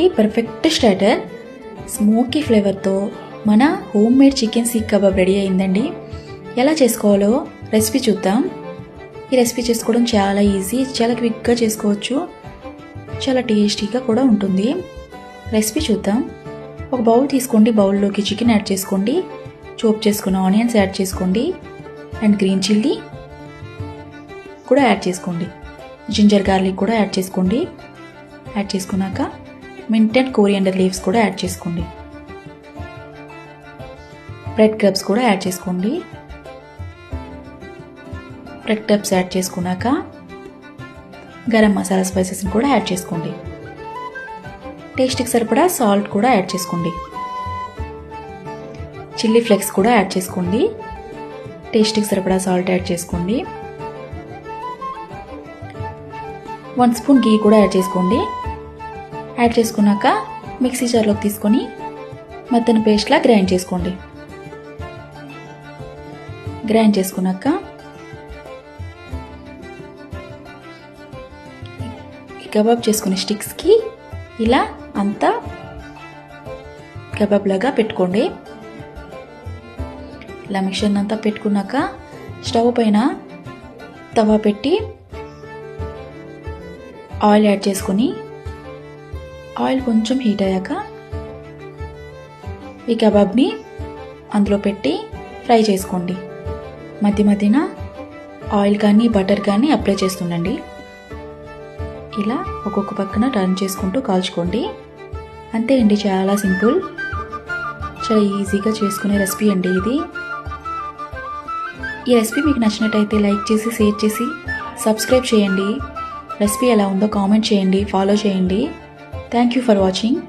ఈ perfect starter smoky ఫ్లేవర్తో మన home made chicken seek kebab ready అయిందండి. ఎలా చేసుకోవాలో రెసిపీ చూద్దాం. ఈ రెసిపీ చేసుకోవడం చాలా ఈజీ, చాలా క్విక్గా చేసుకోవచ్చు, చాలా టేస్టీగా కూడా ఉంటుంది. రెసిపీ చూద్దాం. ఒక బౌల్ తీసుకోండి, బౌల్లోకి చికెన్ యాడ్ చేసుకోండి, చాప్ చేసుకున్న ఆనియన్స్ యాడ్ చేసుకోండి, అండ్ గ్రీన్ చిల్లీ కూడా యాడ్ చేసుకోండి, జింజర్ గార్లిక్ కూడా యాడ్ చేసుకోండి. యాడ్ చేసుకున్నాక మింట్ అండ్ కోరియాండర్ లీవ్స్ కూడా యాడ్ చేసుకోండి. బ్రెడ్ క్రబ్స్ కూడా యాడ్ చేసుకోండి. బ్రెడ్ క్రబ్స్ యాడ్ చేసుకున్నాక గరం మసాలా స్పైసెస్ని కూడా యాడ్ చేసుకోండి. టేస్ట్కి సరిపడా సాల్ట్ కూడా యాడ్ చేసుకోండి. చిల్లీ ఫ్లేక్స్ కూడా యాడ్ చేసుకోండి. టేస్ట్కి సరిపడా సాల్ట్ యాడ్ చేసుకోండి. 1 స్పూన్ గీ కూడా యాడ్ చేసుకోండి. యాడ్ చేసుకున్నాక మిక్సీ జార్లోకి తీసుకొని మెత్తని పేస్ట్లా గ్రైండ్ చేసుకోండి. గ్రైండ్ చేసుకున్నాక కబాబ్ చేసుకునే స్టిక్స్కి ఇలా అంతా కబాబ్ లాగా పెట్టుకోండి. ఇలా మిక్చర్ అంతా పెట్టుకున్నాక స్టవ్ పైన తవా పెట్టి ఆయిల్ యాడ్ చేసుకొని ఆయిల్ కొంచెం హీట్ అయ్యాక ఈ కబాబ్ని అందులో పెట్టి ఫ్రై చేసుకోండి. మధ్య మధ్యన ఆయిల్ కానీ బటర్ కానీ అప్లై చేస్తుండండి. ఇలా ఒక్కొక్క పక్కన టర్న్ చేసుకుంటూ కాల్చుకోండి. అంతే అండి, చాలా సింపుల్, చాలా ఈజీగా చేసుకునే రెసిపీ అండి ఇది. ఈ రెసిపీ మీకు నచ్చినట్టయితే లైక్ చేసి, షేర్ చేసి, సబ్స్క్రైబ్ చేయండి. రెసిపీ ఎలా ఉందో కామెంట్ చేయండి, ఫాలో చేయండి. Thank you for watching.